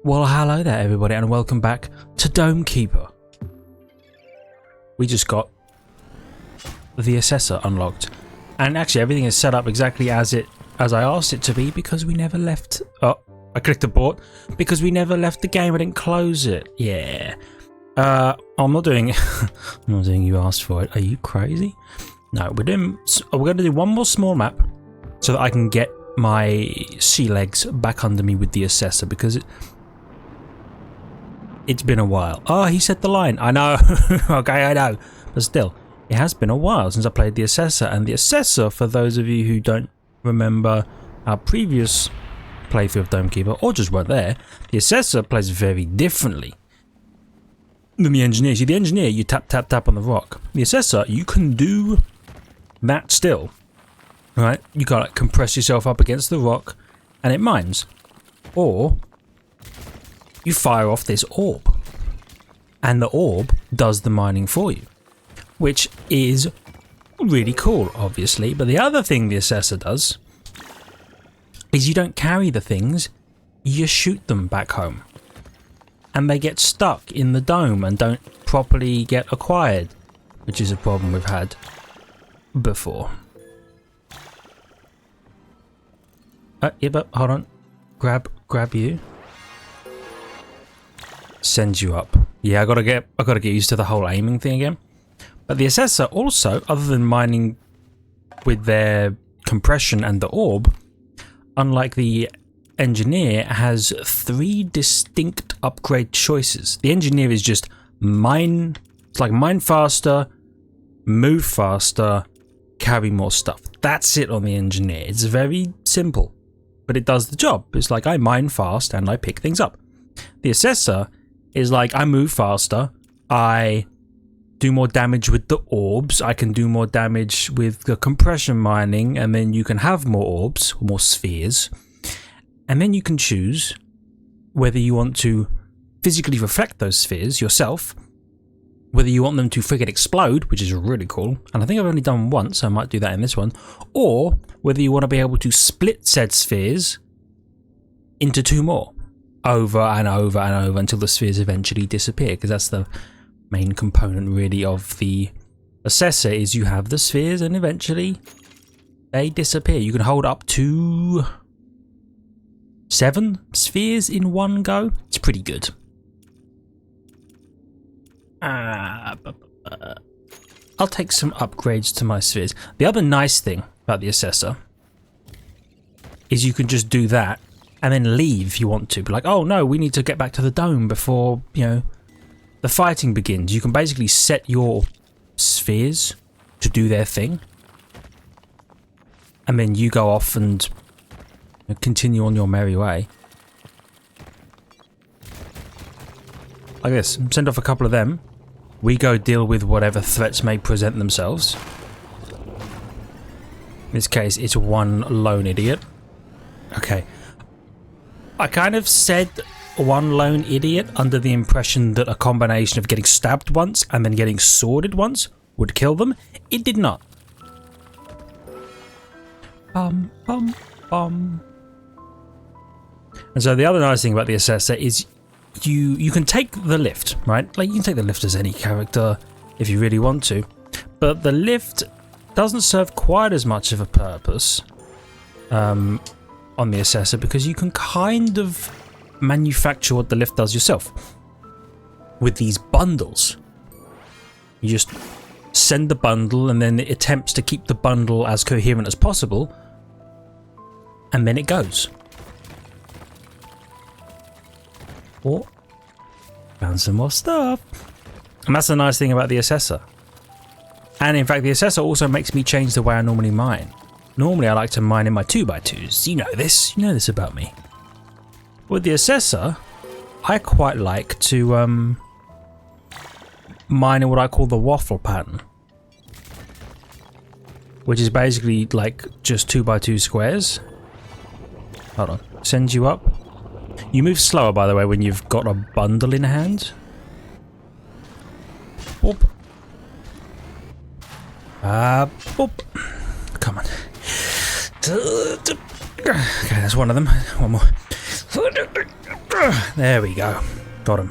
Well, hello there everybody and welcome back to Dome Keeper. We just got the assessor unlocked. And actually everything is set up exactly as I asked it to be because we never left... Oh, I clicked abort because we never left the game. I didn't close it. Yeah. I'm not doing... I'm not doing you asked for it. Are you crazy? No, we're going to do one more small map so that I can get my sea legs back under me with the assessor because it's been a while. Oh, he said the line. I know. Okay, I know. But still, it has been a while since I played the assessor. And the assessor, for those of you who don't remember our previous playthrough of Dome Keeper, or just weren't there, the assessor plays very differently than the engineer. See, the engineer, you tap, tap, tap on the rock. The assessor, you can do that still. Right? You gotta compress yourself up against the rock and it mines. Or you fire off this orb and the orb does the mining for you, which is really cool, obviously. But the other thing the assessor does is you don't carry the things, you shoot them back home and they get stuck in the dome and don't properly get acquired, which is a problem we've had before. Yeah, but hold on. Grab you. Send you up. Yeah, I gotta get used to the whole aiming thing again. But the assessor also, other than mining with their compression and the orb, unlike the engineer, has 3 distinct upgrade choices. The engineer is just mine. It's like mine faster, move faster, carry more stuff. That's it on the engineer. It's very simple, but it does the job. It's like I mine fast and I pick things up. The assessor is like I move faster, I do more damage with the orbs, I can do more damage with the compression mining, and then you can have more orbs, more spheres, and then you can choose whether you want to physically reflect those spheres yourself, whether you want them to friggin' explode, which is really cool, and I think I've only done once, so I might do that in this one, or whether you want to be able to split said spheres into 2 more, over and over and over until the spheres eventually disappear, because that's the main component really of the assessor, is you have the spheres and eventually they disappear. You can hold up to 7 spheres in one go. It's pretty good. I'll take some upgrades to my spheres. The other nice thing about the assessor is you can just do that and then leave if you want to. Be like, oh no, we need to get back to the dome before, you know, the fighting begins. You can basically set your spheres to do their thing. And then you go off and continue on your merry way. Like this. Send off a couple of them. We go deal with whatever threats may present themselves. In this case, it's one lone idiot. Okay. I kind of said one lone idiot under the impression that a combination of getting stabbed once and then getting sworded once would kill them. It did not. And so the other nice thing about the assessor is you can take the lift, right? Like you can take the lift as any character if you really want to, but the lift doesn't serve quite as much of a purpose on the assessor because you can kind of manufacture what the lift does yourself with these bundles. You just send the bundle and then it attempts to keep the bundle as coherent as possible, and then it goes. Oh, found some more stuff. And that's the nice thing about the assessor. And in fact, the assessor also makes me change the way I normally mine. Normally I like to mine in my 2x2s. You know this about me. With the assessor, I quite like to mine in what I call the waffle pattern, which is basically like just 2x2 squares. Hold on, send you up. You move slower, by the way, when you've got a bundle in hand. Boop. Boop. Come on. Okay, that's one of them. One more. There we go. Got him.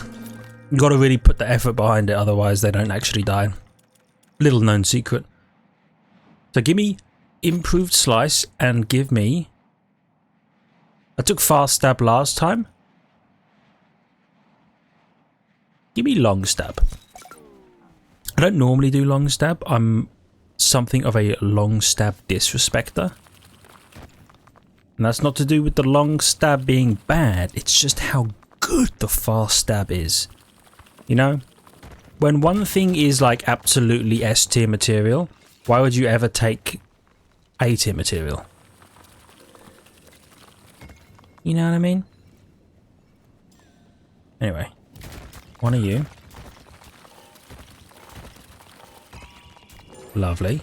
You got to really put the effort behind it, otherwise they don't actually die. Little known secret. So give me improved slice and give me... I took fast stab last time. Give me long stab. I don't normally do long stab. I'm something of a long stab disrespecter. And that's not to do with the long stab being bad. It's just how good the fast stab is. You know? When one thing is like absolutely S tier material, why would you ever take A tier material? You know what I mean? Anyway. One of you. Lovely.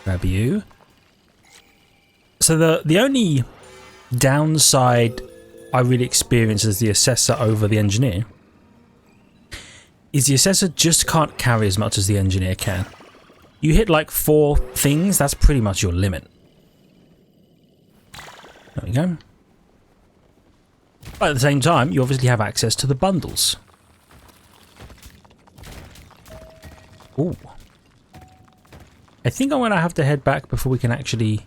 Grab you. So the only downside I really experience as the assessor over the engineer is the assessor just can't carry as much as the engineer can. You hit like 4 things, that's pretty much your limit. There we go. But at the same time, you obviously have access to the bundles. Ooh. I think I'm going to have to head back before we can actually...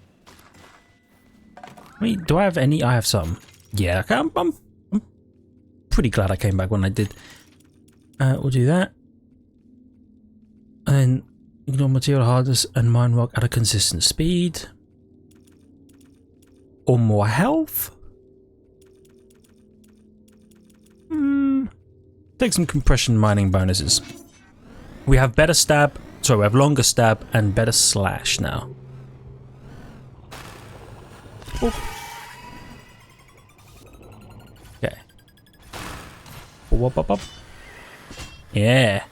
I mean, do I have any? I have some. Yeah, okay, I'm pretty glad I came back when I did. We'll do that. And then ignore material hardness and mine rock at a consistent speed. Or more health. Take some compression mining bonuses. We have better stab. Sorry, we have longer stab and better slash now. Oop. Okay. Whoop, up, up. Yeah.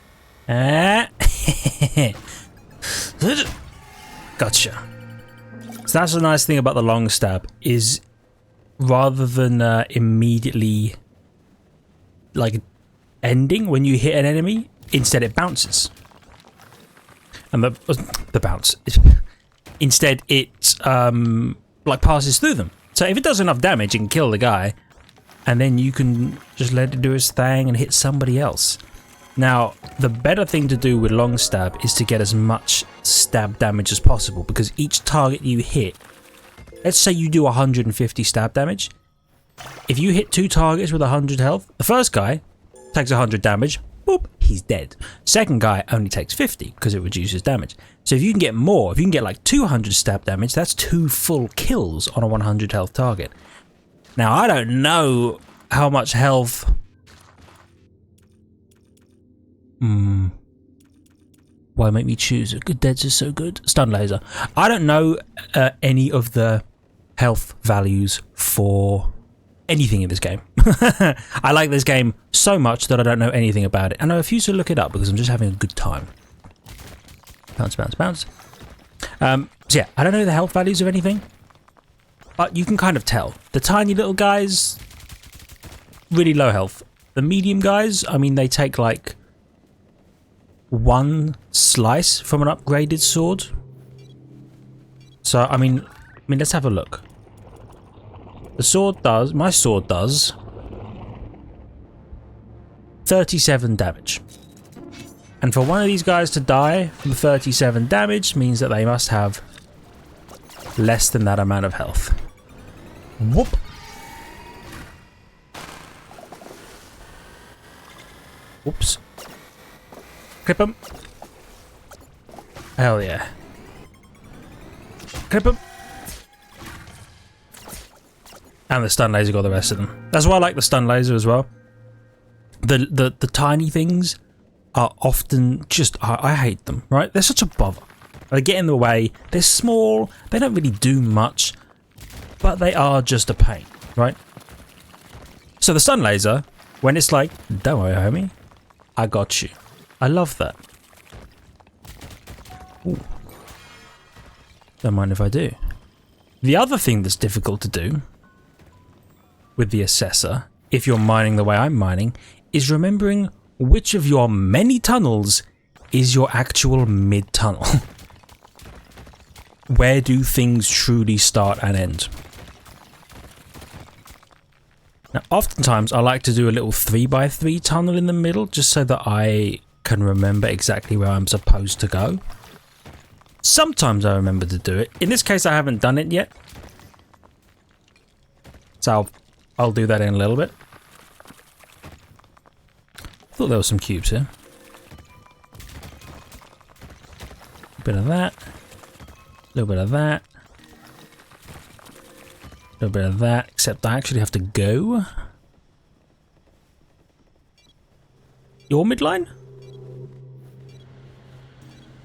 Gotcha. So that's the nice thing about the long stab is rather than immediately like ending when you hit an enemy, instead it bounces. And the bounce. Instead it like passes through them. So if it does enough damage, it can kill the guy, and then you can just let it do its thing and hit somebody else. Now, the better thing to do with long stab is to get as much stab damage as possible, because each target you hit, let's say you do 150 stab damage. If you hit 2 targets with 100 health, the first guy takes 100 damage, boop, he's dead. Second guy only takes 50 because it reduces damage. So if you can get more, if you can get like 200 stab damage, that's 2 full kills on a 100 health target. Now, I don't know how much health... Why make me choose? Good Deads is so good. Stun laser. I don't know any of the health values for anything in this game. I like this game so much that I don't know anything about it. And I refuse to look it up because I'm just having a good time. Bounce, bounce, bounce. So yeah, I don't know the health values of anything, but you can kind of tell. The tiny little guys, really low health. The medium guys, I mean, they take like 1 slice from an upgraded sword. So, I mean, let's have a look. The sword does, my sword does 37 damage. And for one of these guys to die from 37 damage means that they must have less than that amount of health. Whoop. Whoops. Clip him. Hell yeah. Clip him. And the stun laser got the rest of them. That's why I like the stun laser as well. The tiny things are often just... I hate them, right? They're such a bother. They get in the way. They're small. They don't really do much. But they are just a pain, right? So the stun laser, when it's like, don't worry, homie, I got you. I love that. Ooh. Don't mind if I do. The other thing that's difficult to do with the assessor, if you're mining the way I'm mining, is remembering which of your many tunnels is your actual mid-tunnel. Where do things truly start and end? Now, oftentimes I like to do a little 3x3 tunnel in the middle just so that I can remember exactly where I'm supposed to go. Sometimes I remember to do it. In this case, I haven't done it yet. So I'll do that in a little bit. Thought there were some cubes here. A bit of that. A little bit of that. A little bit of that, except I actually have to go. Your midline?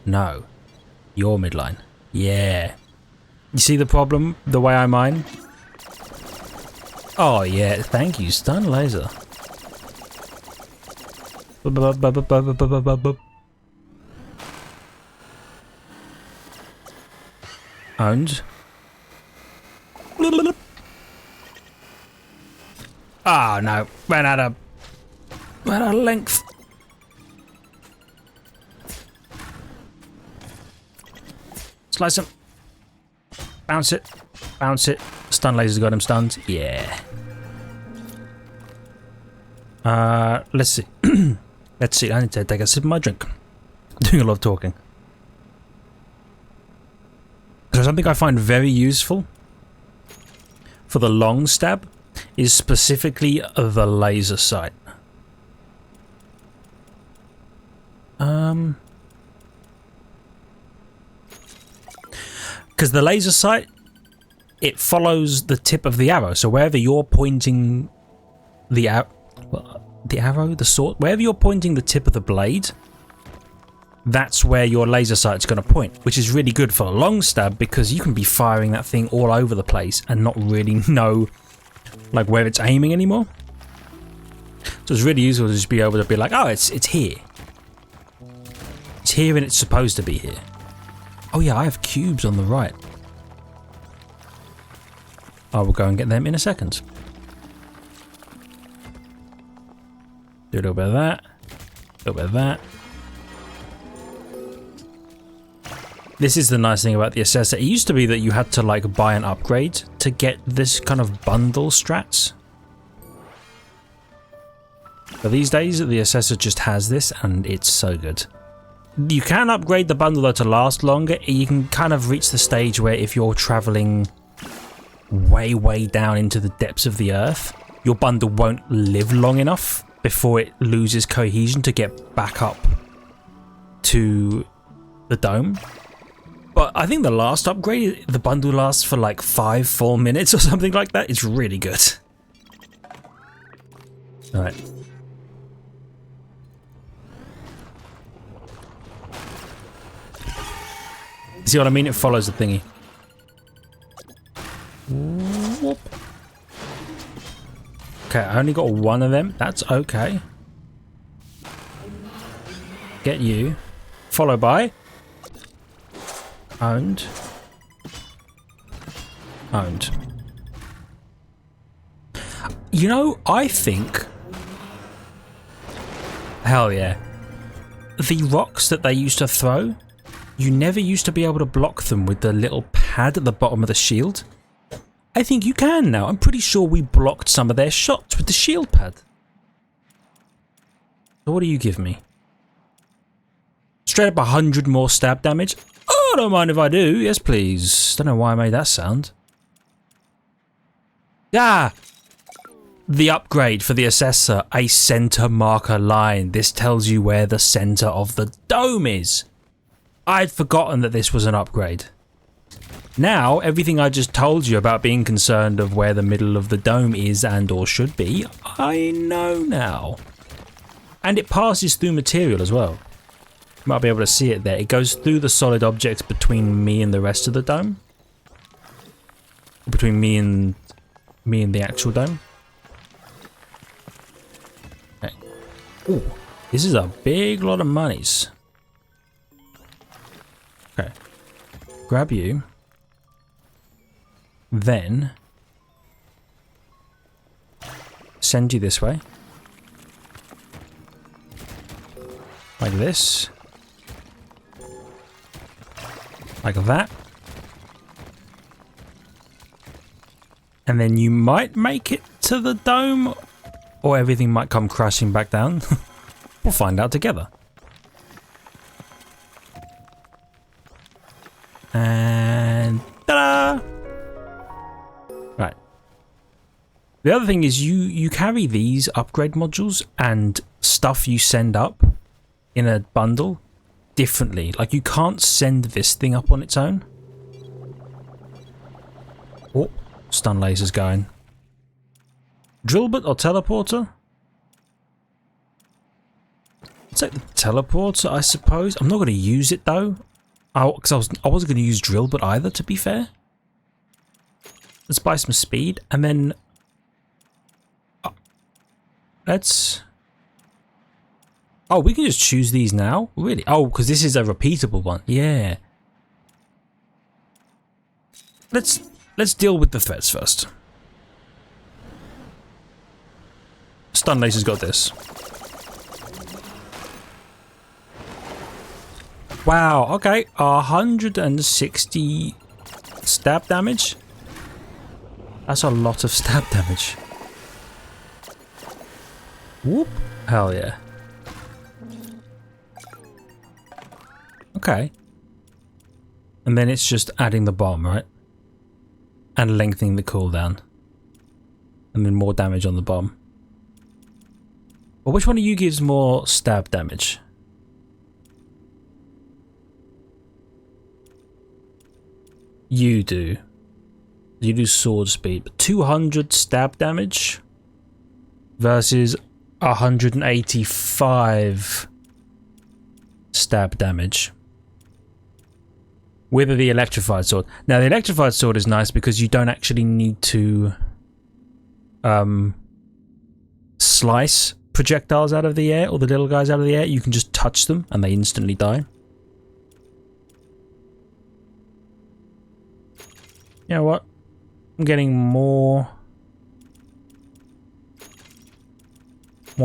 No. Your midline. Yeah. You see the problem? The way I mine? Oh yeah, thank you, stun laser. Owned. Oh no, ran out of length. Slice him. Bounce it. Bounce it. Stun laser's got him stunned. Yeah. Let's see. Let's see. I need to take a sip of my drink. Doing a lot of talking. So something I find very useful for the long stab is specifically the laser sight. Because the laser sight, it follows the tip of the arrow. So wherever you're pointing the arrow, the sword, wherever you're pointing the tip of the blade, that's where your laser sight's going to point, which is really good for a long stab because you can be firing that thing all over the place and not really know like where it's aiming anymore. So it's really useful to just be able to be like, oh, it's here. It's here and it's supposed to be here. Oh yeah, I have cubes on the right. I will go and get them in a second. Do a little bit of that. A little bit of that. This is the nice thing about the assessor. It used to be that you had to like buy an upgrade to get this kind of bundle strats. But these days the assessor just has this and it's so good. You can upgrade the bundle though to last longer. You can kind of reach the stage where if you're traveling way down into the depths of the earth, your bundle won't live long enough before it loses cohesion to get back up to the dome. But I think the last upgrade, the bundle lasts for like 5 full minutes or something like that. It's really good. Alright. See what I mean? It follows the thingy. Whoop. Okay, I only got one of them. That's okay. Get you. Followed by... Owned. Owned. You know, I think... Hell yeah. The rocks that they used to throw, you never used to be able to block them with the little pad at the bottom of the shield. I think you can now. I'm pretty sure we blocked some of their shots with the shield pad. So what do you give me? Straight up 100 more stab damage? Oh, I don't mind if I do. Yes, please. Don't know why I made that sound. Ah! The upgrade for the assessor, a center marker line. This tells you where the center of the dome is. I'd forgotten that this was an upgrade. Now, everything I just told you about being concerned of where the middle of the dome is and or should be, I know now. And it passes through material as well. You might be able to see it there. It goes through the solid objects between me and the rest of the dome. Between me and the actual dome. Okay. Ooh, this is a big lot of monies. Okay. Grab you. Then send you this way. Like this. Like that. And then you might make it to the dome, or everything might come crashing back down. We'll find out together. And ta-da! Right. The other thing is you carry these upgrade modules and stuff you send up in a bundle differently. Like, you can't send this thing up on its own. Oh, stun laser's going. Drill bit or teleporter? Let's take the teleporter, I suppose. I'm not going to use it though. Because I wasn't going to use drill bit either, to be fair. Let's buy some speed and then let's... Oh, we can just choose these now? Really? Oh, because this is a repeatable one. Yeah. Let's deal with the threats first. Stun laser's got this. Wow, okay. 160 stab damage. That's a lot of stab damage. Whoop. Hell yeah. Okay. And then it's just adding the bomb, right? And lengthening the cooldown. And then more damage on the bomb. Well, which one of you gives more stab damage? You do. You do sword speed. 200 stab damage versus 185 stab damage. With the electrified sword. Now, the electrified sword is nice because you don't actually need to slice projectiles out of the air, or the little guys out of the air. You can just touch them and they instantly die. You know what? I'm getting more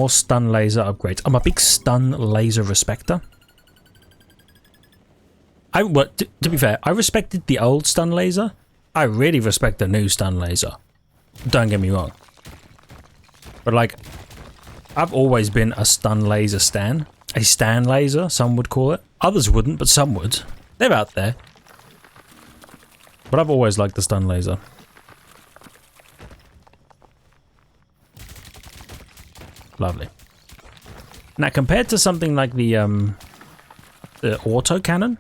stun laser upgrades. I'm a big stun laser respecter. To be fair, I respected the old stun laser. I really respect the new stun laser. Don't get me wrong. But like, I've always been a stun laser stan. A stan laser, some would call it. Others wouldn't, but some would. They're out there. But I've always liked the stun laser. Lovely. Now, compared to something like the auto cannon,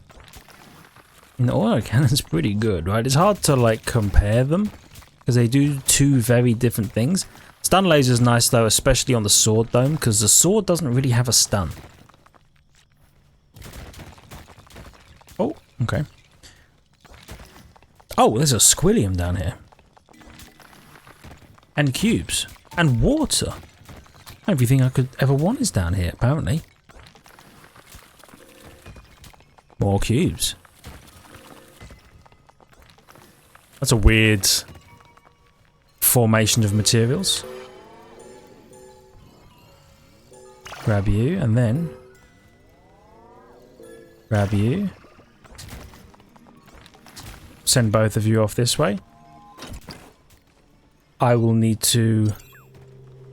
the auto cannon's pretty good, right? It's hard to like compare them because they do two very different things. Stun laser's nice though, especially on the sword dome, because the sword doesn't really have a stun. Oh, okay. Oh, there's a squillium down here. And cubes. And water. Everything I could ever want is down here, apparently. More cubes. That's a weird formation of materials. Grab you, and then... grab you. Send both of you off this way. I will need to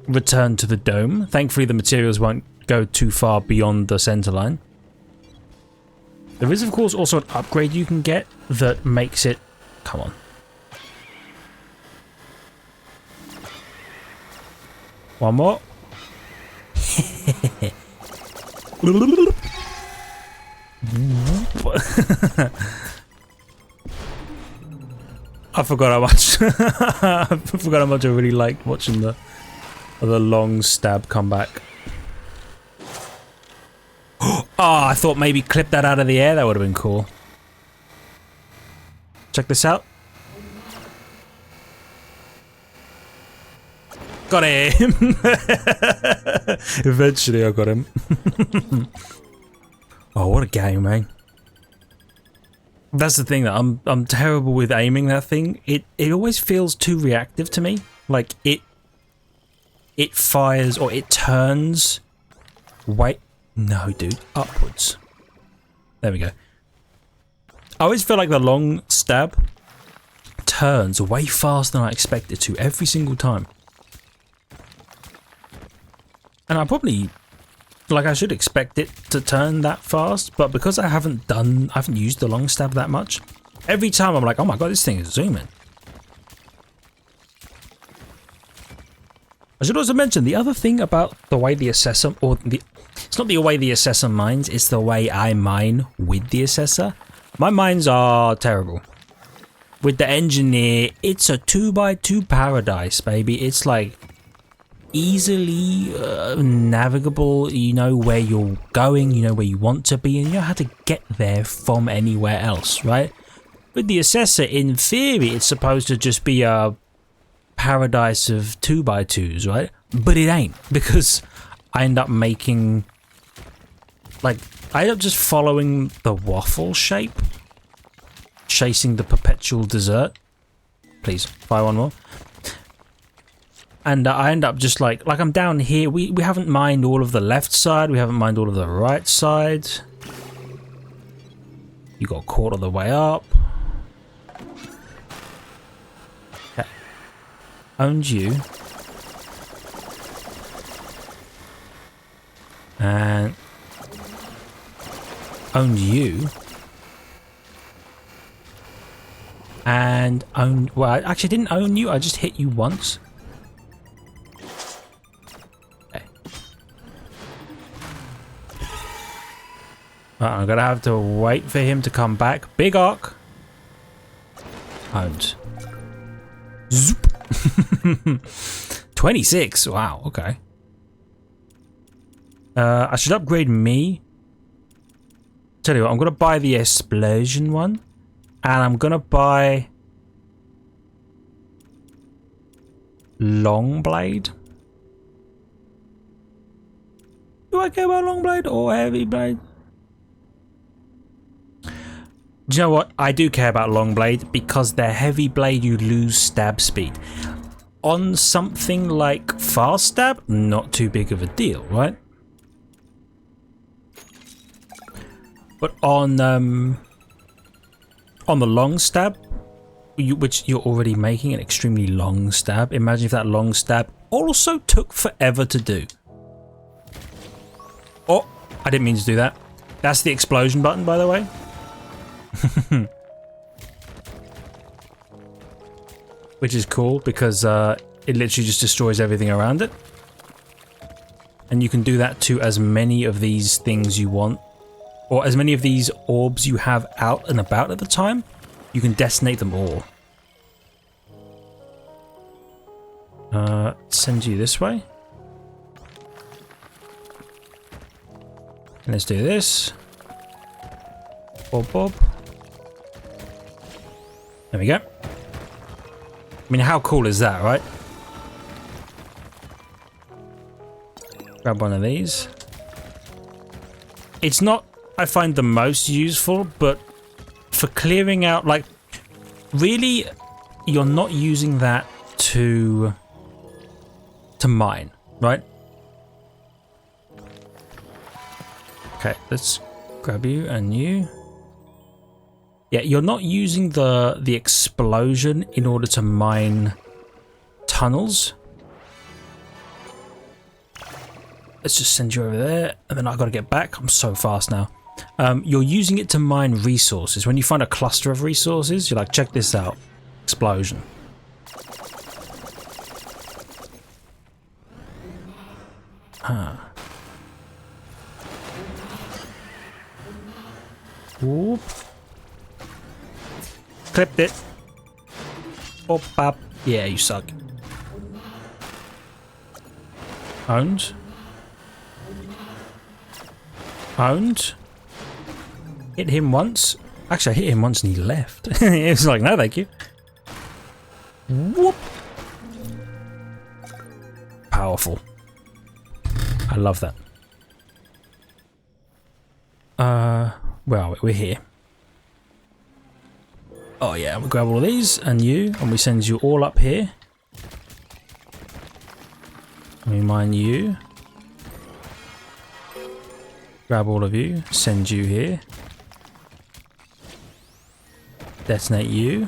return to the dome. Thankfully, the materials won't go too far beyond the center line. There is, of course, also an upgrade you can get that makes it... come on. One more. I forgot how much. I forgot how much I really liked watching the long stab come back. Oh, I thought maybe clip that out of the air. That would have been cool. Check this out. Got him. Eventually, I got him. Oh, what a game, man! That's the thing, that I'm terrible with aiming that thing. It always feels too reactive to me. Like it fires or it turns. Wait, no, dude, upwards. There we go. I always feel like the long stab turns way faster than I expect it to every single time. And I probably, like, I should expect it to turn that fast, but because I haven't used the long stab that much, every time I'm like, oh my god, this thing is zooming. I should also mention the other thing about the way the assessor, it's not the way the assessor mines, it's the way I mine with the assessor. My mines are terrible. With the engineer, it's a 2x2 paradise, baby. It's like easily navigable. You know where you're going, you know where you want to be, and you know how to get there from anywhere else, right? With the assessor, in theory, it's supposed to just be a paradise of 2x2s, right? But it ain't, because I end up making, like, I end up just following the waffle shape, chasing the perpetual dessert. Please, fire one more. And I end up just like I'm down here. We haven't mined all of the left side. We haven't mined all of the right side. You got caught on the way up. Okay. Owned you. And owned you. And owned, well, I actually didn't own you. I just hit you once. I'm gonna have to wait for him to come back. Big arc. Owned. Zoop. 26. Wow. Okay. I should upgrade me. Tell you what, I'm gonna buy the explosion one, and I'm gonna buy long blade. Do I care about long blade or heavy blade? Do you know what? I do care about long blade, because they're heavy blade, you lose stab speed. On something like fast stab, not too big of a deal, right? But on the long stab, which you're already making an extremely long stab, imagine if that long stab also took forever to do. Oh, I didn't mean to do that. That's the explosion button, by the way. Which is cool, because it literally just destroys everything around it. And you can do that to as many of these things you want, or as many of these orbs you have out and about at the time. You can detonate them all. Send you this way. And let's do this. Bob bob. There we go. I mean, how cool is that, right? Grab one of these. It's not, I find, the most useful, but for clearing out, like, really, you're not using that to mine, right? Okay, let's grab you and you. Yeah, you're not using the explosion in order to mine tunnels. Let's just send you over there, and then I've got to get back. I'm so fast now. You're using it to mine resources. When you find a cluster of resources, you're like, check this out. Explosion. Huh. Whoop. Clipped it. Pop up. Yeah, you suck. Owned. Owned. Hit him once. Actually, I hit him once and he left. It was like, no, thank you. Whoop. Powerful. I love that. Where are we? We're here. Oh yeah, we grab all of these and you, and we send you all up here. We mine you. Grab all of you, send you here. Detonate you,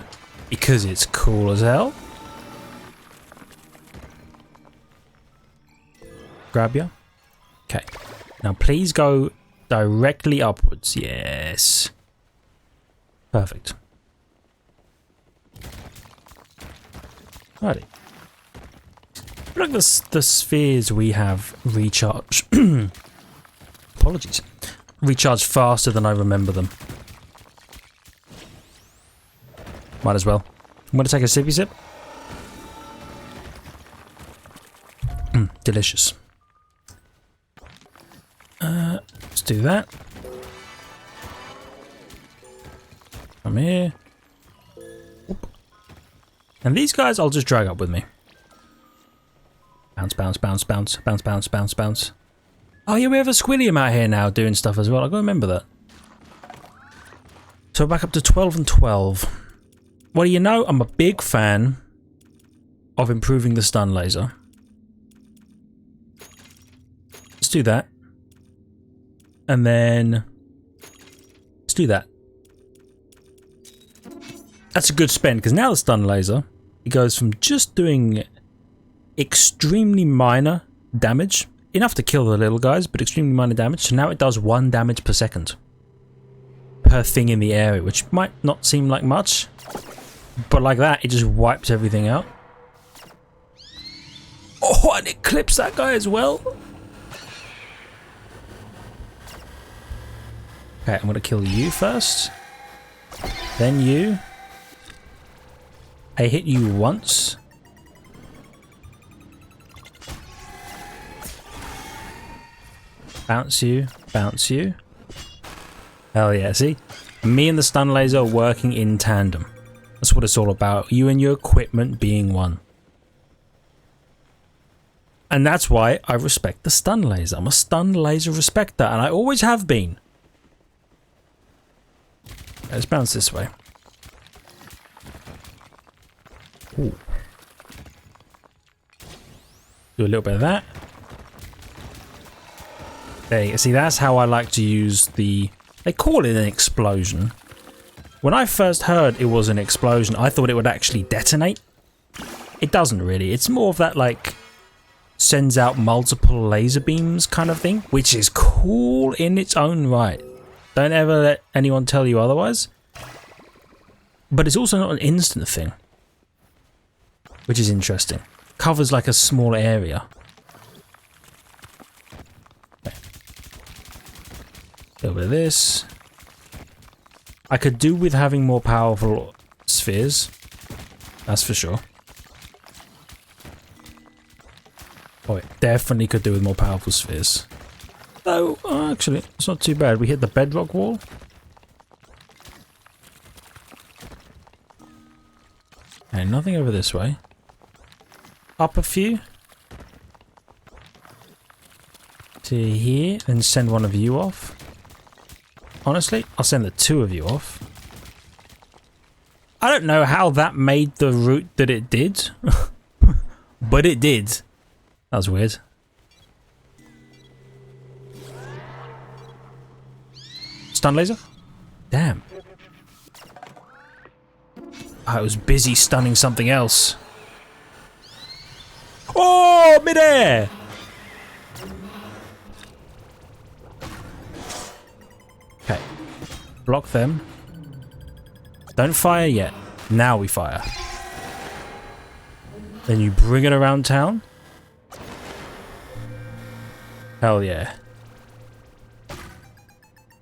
because it's cool as hell. Grab you. Now please go directly upwards. Yes. Perfect. Righty. I feel like the spheres we have recharge. Apologies. Recharge faster than I remember them. Might as well. I'm going to take a sippy sip. Delicious. Let's do that. Come here. Oop. And these guys I'll just drag up with me. Bounce, bounce, bounce, bounce, bounce, bounce, bounce, bounce. Oh yeah, we have a Squilliam out here now doing stuff as well. I've got to remember that. So back up to 12 and 12. Well, you know, I'm a big fan of improving the stun laser. Let's do that. And then let's do that. That's a good spend, because now the stun laser, it goes from just doing extremely minor damage, enough to kill the little guys, but extremely minor damage, so now it does 1 damage per second per thing in the area, which might not seem like much, but like that, it just wipes everything out. Oh, and it clips that guy as well. Okay, I'm gonna kill you first, then you. I hit you once. Bounce you, bounce you. Hell yeah, see? Me and the stun laser working in tandem. That's what it's all about. You and your equipment being one. And that's why I respect the stun laser. I'm a stun laser respecter, and I always have been. Let's bounce this way. Ooh. Do a little bit of that. There you go. See, that's how I like to use the... They call it an explosion. When I first heard it was an explosion, I thought it would actually detonate. It doesn't really. It's more of that, like, sends out multiple laser beams kind of thing, which is cool in its own right. Don't ever let anyone tell you otherwise. But it's also not an instant thing, which is interesting. Covers like a small area. Okay. A little bit of this. I could do with having more powerful spheres. That's for sure. Oh, it definitely could do with more powerful spheres. Though, actually, it's not too bad. We hit the bedrock wall. And nothing over this way. Up a few. To here, then send one of you off. Honestly, I'll send the 2 of you off. I don't know how that made the route that it did. But it did. That was weird. Stun laser? Damn. I was busy stunning something else. Oh, midair! Okay. Block them. Don't fire yet. Now we fire. Then you bring it around town. Hell yeah.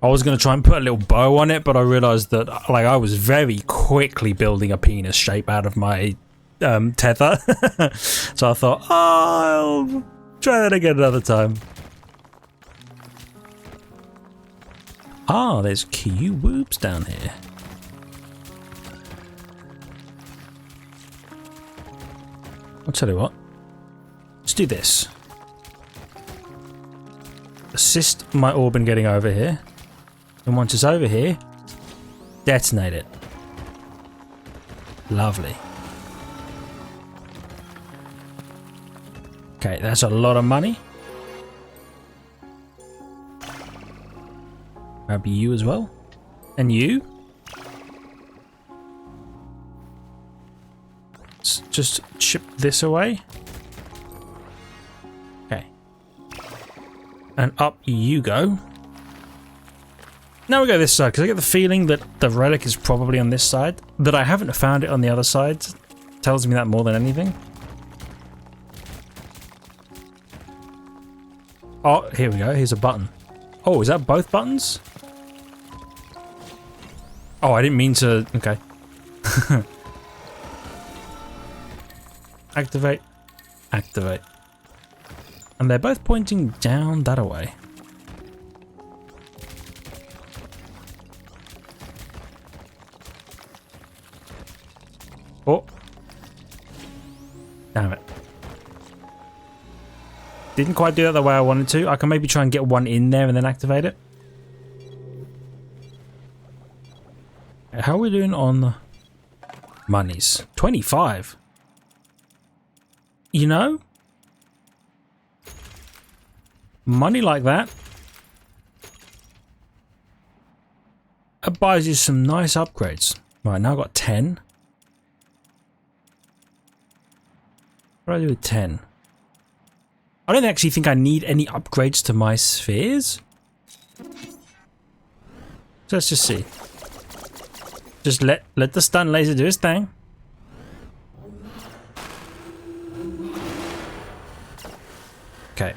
I was going to try and put a little bow on it, but I realized that like I was very quickly building a penis shape out of my tether. So I thought, oh, I'll try that again another time. Ah, there's cubes down here. I'll tell you what. Let's do this. Assist my orb in getting over here. And once it's over here, detonate it. Lovely. Okay, that's a lot of money. Grab you as well. And you. Let's just chip this away. Okay. And up you go. Now we go this side, because I get the feeling that the relic is probably on this side. That I haven't found it on the other side tells me that more than anything. Oh, here we go. Here's a button. Oh, is that both buttons? Oh, I didn't mean to... Okay. Activate. Activate. And they're both pointing down that way. Oh. Damn it. Didn't quite do that the way I wanted to. I can maybe try and get one in there and then activate it. How are we doing on monies? 25. You know? Money like that. It buys you some nice upgrades. Right, now I've got 10. What do I do with 10? I don't actually think I need any upgrades to my spheres. So let's just see. Just let the stun laser do its thing. Okay.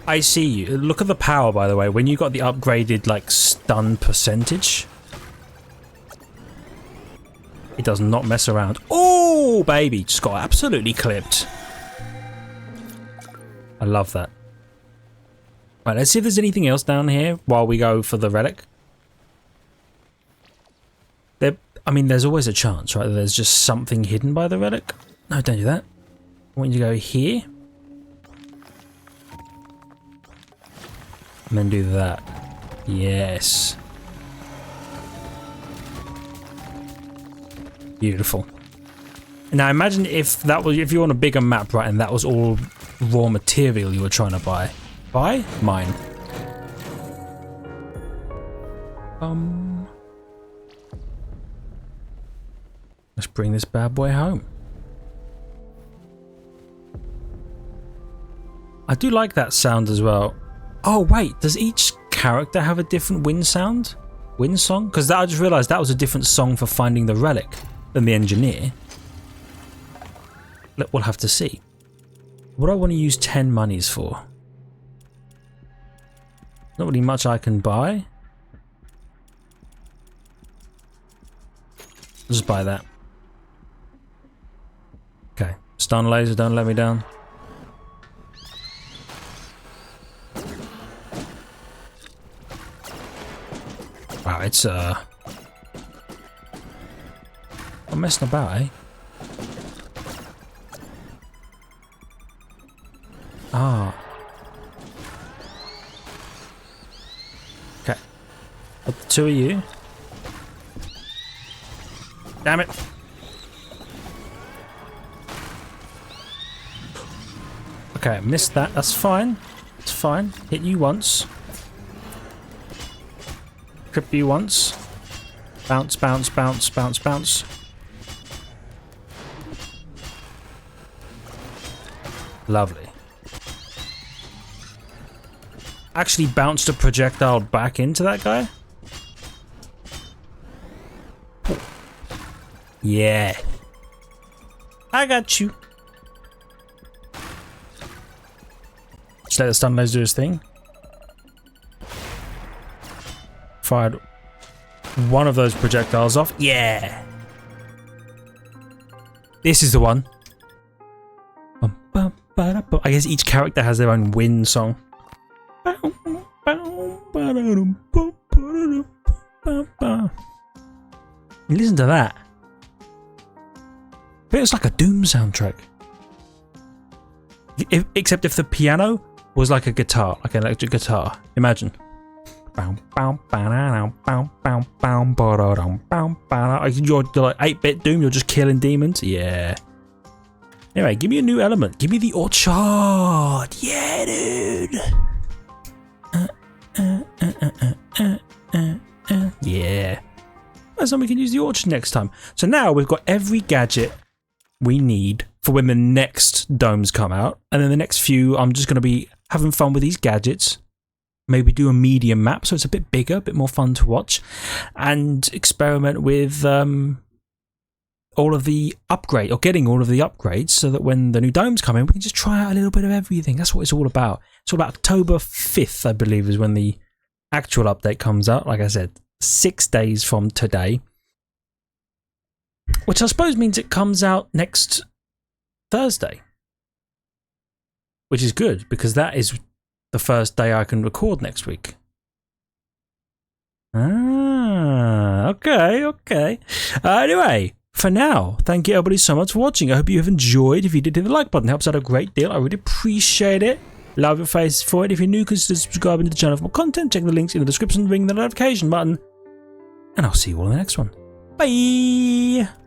I see you. Look at the power, by the way. When you got the upgraded, like, stun percentage. It does not mess around. Oh, baby. Just got absolutely clipped. I love that. Right, let's see if there's anything else down here while we go for the relic. I mean, there's always a chance, right? That there's just something hidden by the relic. No, don't do that. I want you to go here. And then do that. Yes. Beautiful. Now imagine if that was, if you're on a bigger map, right, and that was all raw material you were trying to buy. Buy? Mine. Let's bring this bad boy home. I do like that sound as well. Oh wait, does each character have a different wind sound? Wind song? Because I just realised that was a different song for finding the relic than the engineer. We'll have to see. What do I want to use 10 monies for? Not really much I can buy. I'll just buy that. Okay. Stun laser, don't let me down. Wow, it's I'm messing about, eh? Ah. Okay. Got the two of you. Damn it. Okay, missed that. That's fine. It's fine. Hit you once. Trip you once. Bounce, bounce, bounce, bounce, bounce. Lovely. Actually bounced a projectile back into that guy. Yeah. I got you. Just let the stun laser do his thing. Fired one of those projectiles off. Yeah. This is the one. I guess each character has their own wind song. Listen to that. But it's like a Doom soundtrack. Except if the piano was like a guitar, like an electric guitar. Imagine. You're like 8-bit Doom, you're just killing demons. Yeah. Anyway, give me a new element. Give me the orchard. Yeah, dude. Yeah. That's when we can use the orchard next time. So now we've got every gadget we need for when the next domes come out. And then the next few, I'm just going to be having fun with these gadgets. Maybe do a medium map so it's a bit bigger, a bit more fun to watch, and experiment with all of the upgrade, or getting all of the upgrades, so that when the new domes come in, we can just try out a little bit of everything. That's what it's all about. It's all about October 5th, I believe, is when the actual update comes out. Like I said, 6 days from today, which I suppose means it comes out next Thursday, which is good because that is the first day I can record next week. Okay. Anyway, for now, thank you everybody so much for watching. I hope you have enjoyed. If you did, hit the like button. It helps out a great deal. I really appreciate it. Love your face for it. If you're new, consider subscribing to the channel for more content. Check the links in the description, ring the notification button. And I'll see you all in the next one. Bye!